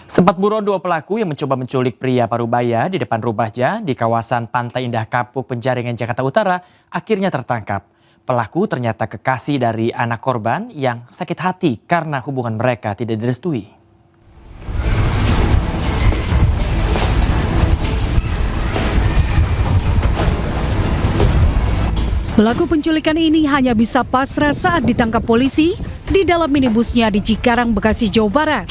Sempat buron dua pelaku yang mencoba menculik pria parubaya di depan rumahnya di kawasan Pantai Indah Kapuk, Penjaringan, Jakarta Utara, akhirnya tertangkap. Pelaku ternyata kekasih dari anak korban yang sakit hati karena hubungan mereka tidak direstui. Pelaku penculikan ini hanya bisa pasrah saat ditangkap polisi di dalam minibusnya di Cikarang, Bekasi, Jawa Barat.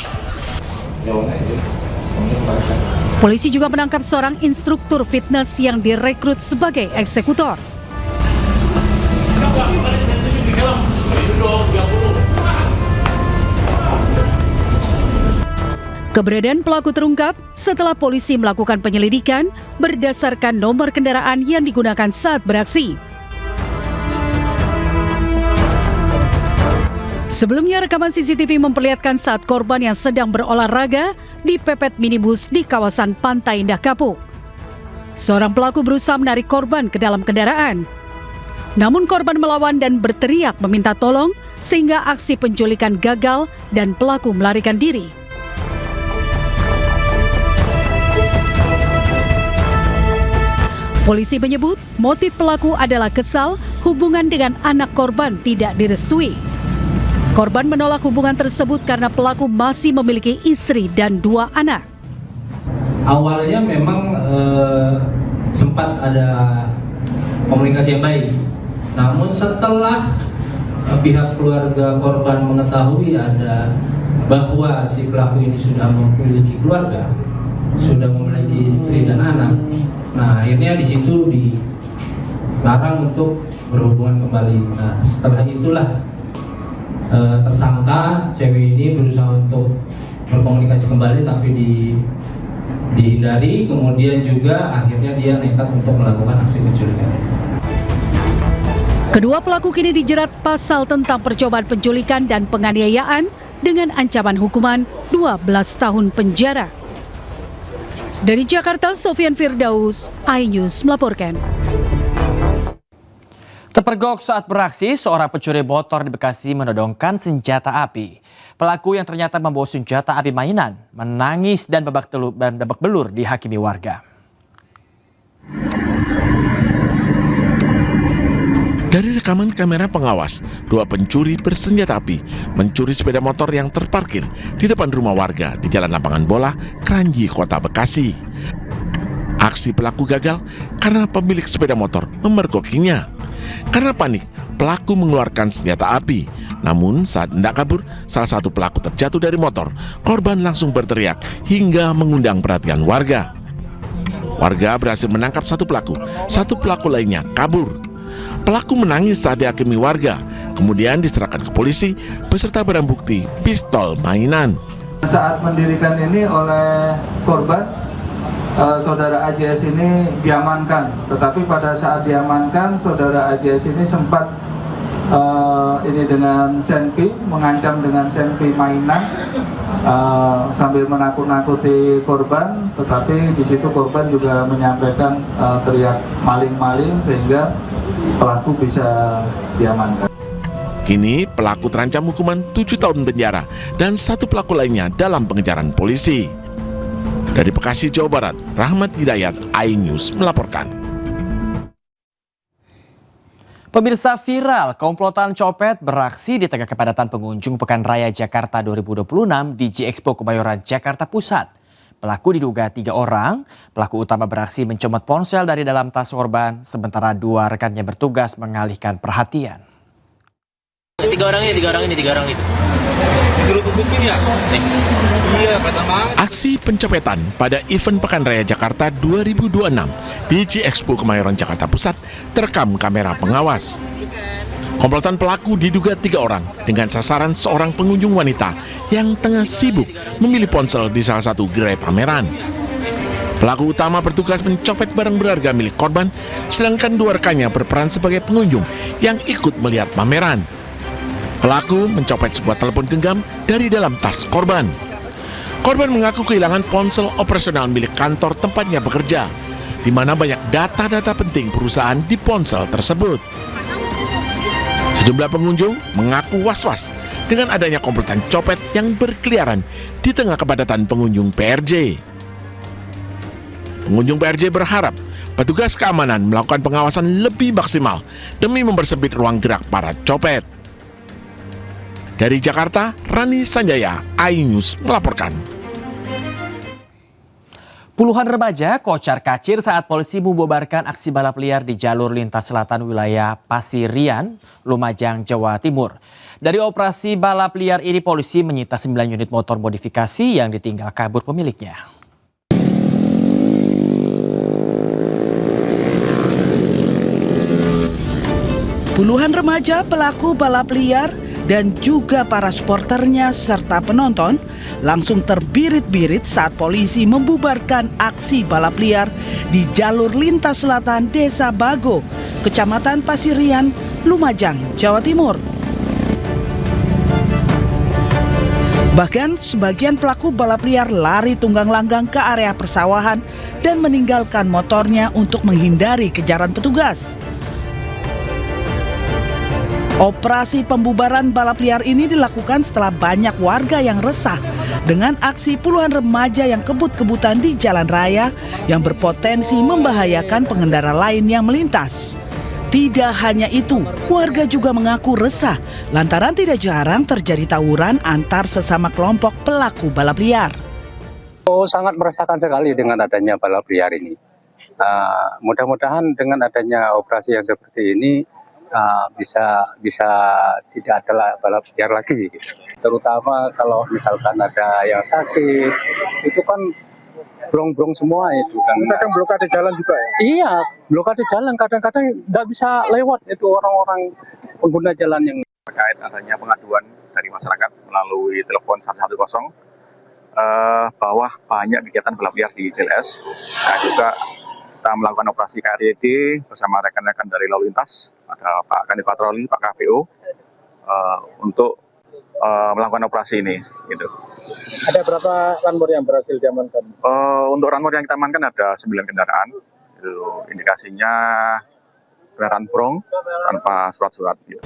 Polisi juga menangkap seorang instruktur fitness yang direkrut sebagai eksekutor. Keberadaan pelaku terungkap setelah polisi melakukan penyelidikan berdasarkan nomor kendaraan yang digunakan saat beraksi. Sebelumnya, rekaman CCTV memperlihatkan saat korban yang sedang berolahraga dipepet minibus di kawasan Pantai Indah Kapuk. Seorang pelaku berusaha menarik korban ke dalam kendaraan. Namun korban melawan dan berteriak meminta tolong sehingga aksi penculikan gagal dan pelaku melarikan diri. Polisi menyebut motif pelaku adalah kesal hubungan dengan anak korban tidak direstui. Korban menolak hubungan tersebut karena pelaku masih memiliki istri dan 2 anak. Awalnya memang sempat ada komunikasi yang baik. Namun setelah pihak keluarga korban mengetahui bahwa si pelaku ini sudah memiliki keluarga, sudah memiliki istri dan anak, nah akhirnya di situ dilarang untuk berhubungan kembali. Nah setelah itulah tersangka cewek ini berusaha untuk berkomunikasi kembali tapi dihindari, kemudian juga akhirnya dia nekat untuk melakukan aksi penculikan. Kedua pelaku kini dijerat pasal tentang percobaan penculikan dan penganiayaan dengan ancaman hukuman 12 tahun penjara. Dari Jakarta, Sofian Firdaus, iNews melaporkan. Terpergok saat beraksi, seorang pencuri motor di Bekasi menodongkan senjata api. Pelaku yang ternyata membawa senjata api mainan menangis dan babak belur dihakimi warga. Dari rekaman kamera pengawas, 2 pencuri bersenjata api mencuri sepeda motor yang terparkir di depan rumah warga di Jalan Lapangan Bola, Kranji, Kota Bekasi. Aksi pelaku gagal karena pemilik sepeda motor memergokinya. Karena panik, pelaku mengeluarkan senjata api. Namun saat hendak kabur, salah satu pelaku terjatuh dari motor. Korban langsung berteriak hingga mengundang perhatian warga. Warga berhasil menangkap satu pelaku lainnya kabur. Pelaku menangis saat dihakimi warga, kemudian diserahkan ke polisi beserta barang bukti pistol mainan. Saat mendirikan ini oleh korban, saudara AJS ini diamankan, tetapi pada saat diamankan saudara AJS ini sempat dengan senpi, mengancam dengan senpi mainan sambil menakut-nakuti korban, tetapi di situ korban juga menyampaikan teriak maling-maling sehingga pelaku bisa diamankan. Kini pelaku terancam hukuman 7 tahun penjara dan 1 pelaku lainnya dalam pengejaran polisi. Dari Bekasi, Jawa Barat, Rahmat Hidayat, iNews melaporkan. Pemirsa, viral komplotan copet beraksi di tengah kepadatan pengunjung Pekan Raya Jakarta 2026 di G-Expo Kemayoran, Jakarta Pusat. Pelaku diduga 3 orang. Pelaku utama beraksi mencomot ponsel dari dalam tas korban, sementara 2 rekannya bertugas mengalihkan perhatian. Tiga orang ini. Disuruh tutupin ya? Iya, kata banget. Aksi pencopetan pada event Pekan Raya Jakarta 2026 di G-Expo Kemayoran, Jakarta Pusat terekam kamera pengawas. Komplotan pelaku diduga 3 orang dengan sasaran seorang pengunjung wanita yang tengah sibuk memilih ponsel di salah satu gerai pameran. Pelaku utama bertugas mencopet barang berharga milik korban, sedangkan 2 rekannya berperan sebagai pengunjung yang ikut melihat pameran. Pelaku mencopet sebuah telepon genggam dari dalam tas korban. Korban mengaku kehilangan ponsel operasional milik kantor tempatnya bekerja, di mana banyak data-data penting perusahaan di ponsel tersebut. Sejumlah pengunjung mengaku was-was dengan adanya komplotan copet yang berkeliaran di tengah kepadatan pengunjung PRJ. Pengunjung PRJ berharap petugas keamanan melakukan pengawasan lebih maksimal demi mempersempit ruang gerak para copet. Dari Jakarta, Rani Sanjaya, iNews melaporkan. Puluhan remaja kocar-kacir saat polisi membubarkan aksi balap liar di jalur lintas selatan wilayah Pasirian, Lumajang, Jawa Timur. Dari operasi balap liar ini polisi menyita 9 unit motor modifikasi yang ditinggal kabur pemiliknya. Puluhan remaja pelaku balap liar dan juga para supporternya serta penonton langsung terbirit-birit saat polisi membubarkan aksi balap liar di jalur lintas selatan Desa Bago, Kecamatan Pasirian, Lumajang, Jawa Timur. Bahkan sebagian pelaku balap liar lari tunggang langgang ke area persawahan dan meninggalkan motornya untuk menghindari kejaran petugas. Operasi pembubaran balap liar ini dilakukan setelah banyak warga yang resah dengan aksi puluhan remaja yang kebut-kebutan di jalan raya yang berpotensi membahayakan pengendara lain yang melintas. Tidak hanya itu, warga juga mengaku resah lantaran tidak jarang terjadi tawuran antar sesama kelompok pelaku balap liar. Sangat merasakan sekali dengan adanya balap liar ini. Mudah-mudahan dengan adanya operasi yang seperti ini bisa tidak ada balap liar lagi, terutama kalau misalkan ada yang sakit, itu kan brong-brong semua itu kan. Kadang blokade jalan juga ya? Iya, blokade jalan kadang-kadang nggak bisa lewat itu orang-orang pengguna jalan yang terkait adanya pengaduan dari masyarakat melalui telepon 110 bahwa banyak kegiatan balap liar di JLS. Nah, juga kita melakukan operasi KRYD bersama rekan-rekan dari lalu lintas, ada Pak Kanit Patroli, Pak KPO, untuk melakukan operasi ini. Gitu. Ada berapa runboard yang berhasil diamankan? Untuk runboard yang kita amankan ada 9 kendaraan. Itu indikasinya kendaraan brong tanpa surat-surat. Gitu.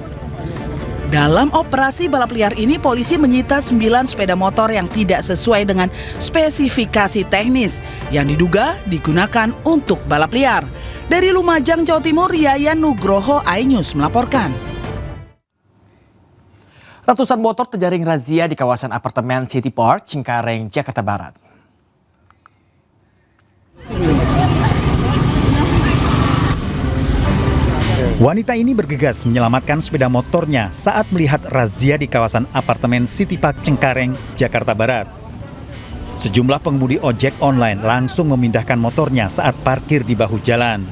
Dalam operasi balap liar ini, polisi menyita 9 sepeda motor yang tidak sesuai dengan spesifikasi teknis yang diduga digunakan untuk balap liar. Dari Lumajang, Jawa Timur, Yayan Nugroho, iNews melaporkan. Ratusan motor terjaring razia di kawasan apartemen City Park, Cengkareng, Jakarta Barat. Wanita ini bergegas menyelamatkan sepeda motornya saat melihat razia di kawasan apartemen City Park Cengkareng, Jakarta Barat. Sejumlah pengemudi ojek online langsung memindahkan motornya saat parkir di bahu jalan.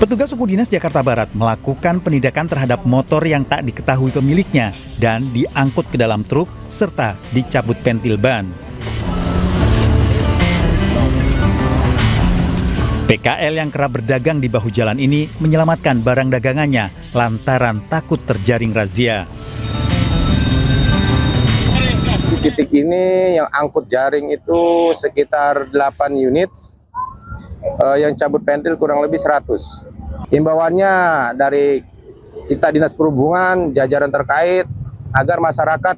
Petugas suku dinas Jakarta Barat melakukan penindakan terhadap motor yang tak diketahui pemiliknya dan diangkut ke dalam truk serta dicabut pentil ban. PKL yang kerap berdagang di bahu jalan ini menyelamatkan barang dagangannya lantaran takut terjaring razia. di titik ini yang angkut jaring itu sekitar 8 unit, yang cabut pentil kurang lebih 100. Himbauannya dari kita Dinas Perhubungan, jajaran terkait, agar masyarakat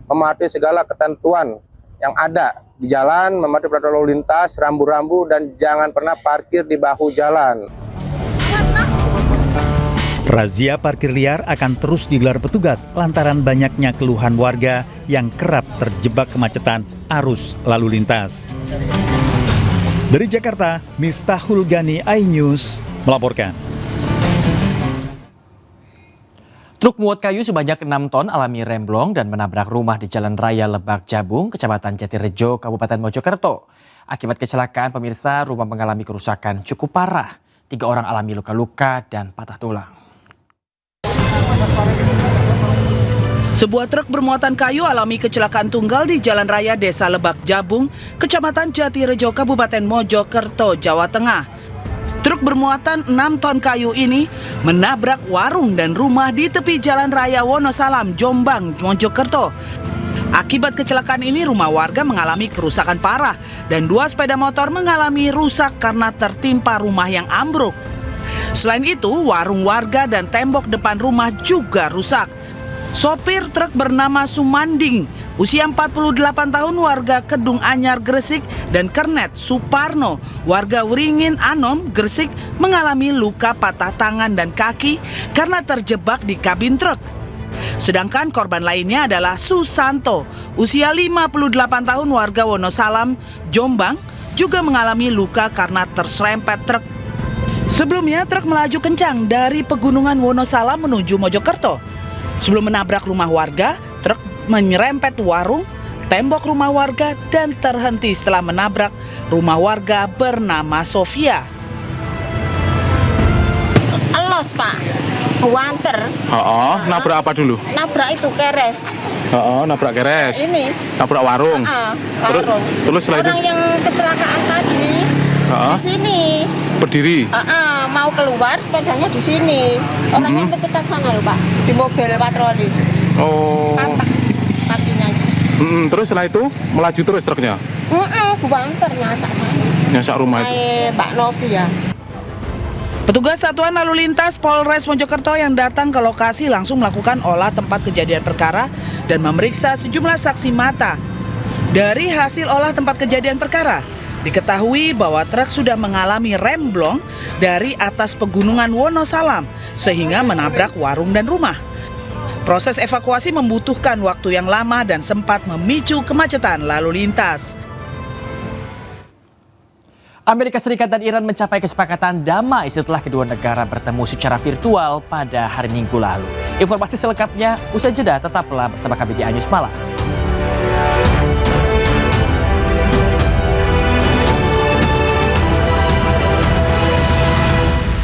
mematuhi segala ketentuan yang ada di jalan, mematuhi peraturan lalu lintas, rambu-rambu, dan jangan pernah parkir di bahu jalan. Razia parkir liar akan terus digelar petugas lantaran banyaknya keluhan warga yang kerap terjebak kemacetan arus lalu lintas. Dari Jakarta, Miftahul Gani, iNews melaporkan. Truk muat kayu sebanyak 6 ton alami remblong dan menabrak rumah di Jalan Raya Lebak Jabung, Kecamatan Jatirejo, Kabupaten Mojokerto. Akibat kecelakaan, pemirsa, rumah mengalami kerusakan cukup parah. 3 orang alami luka-luka dan patah tulang. Sebuah truk bermuatan kayu alami kecelakaan tunggal di Jalan Raya Desa Lebak Jabung, Kecamatan Jatirejo, Kabupaten Mojokerto, Jawa Tengah. Truk bermuatan 6 ton kayu ini menabrak warung dan rumah di tepi Jalan Raya Wonosalam, Jombang, Mojokerto. Akibat kecelakaan ini, rumah warga mengalami kerusakan parah dan 2 sepeda motor mengalami rusak karena tertimpa rumah yang ambruk. Selain itu, warung warga dan tembok depan rumah juga rusak. Sopir truk bernama Sumanding, usia 48 tahun, warga Kedung Anyar, Gresik, dan Kernet Suparno, warga Wringin Anom, Gresik, mengalami luka patah tangan dan kaki karena terjebak di kabin truk. Sedangkan korban lainnya adalah Susanto, usia 58 tahun, warga Wonosalam, Jombang, juga mengalami luka karena terserempet truk. Sebelumnya, truk melaju kencang dari Pegunungan Wonosalam menuju Mojokerto. Sebelum menabrak rumah warga, truk menyerempet warung, tembok rumah warga, dan terhenti setelah menabrak rumah warga bernama Sofia. Elos, Pak. Wanter. Nabrak apa dulu? Nabrak itu keres. Nabrak keres. Ini. Nabrak warung. Warung. Terus setelah itu? Orang yang kecelakaan tadi di sini. Berdiri. Mau keluar, sepedanya di sini. Orang yang dekat sana loh, Pak. Di mobil patroli. Patah kakinya. Terus setelah itu melaju terus truknya? Wanter nyasak sana. Nyasak rumah itu. Mbak Novi ya. Petugas Satuan Lalu Lintas Polres Mojokerto yang datang ke lokasi langsung melakukan olah tempat kejadian perkara dan memeriksa sejumlah saksi mata. Dari hasil olah tempat kejadian perkara, diketahui bahwa truk sudah mengalami remblong dari atas Pegunungan Wonosalam sehingga menabrak warung dan rumah. Proses evakuasi membutuhkan waktu yang lama dan sempat memicu kemacetan lalu lintas. Amerika Serikat dan Iran mencapai kesepakatan damai setelah kedua negara bertemu secara virtual pada hari Minggu lalu. Informasi selengkapnya usai jeda, tetaplah bersama kami di Anyus Malam.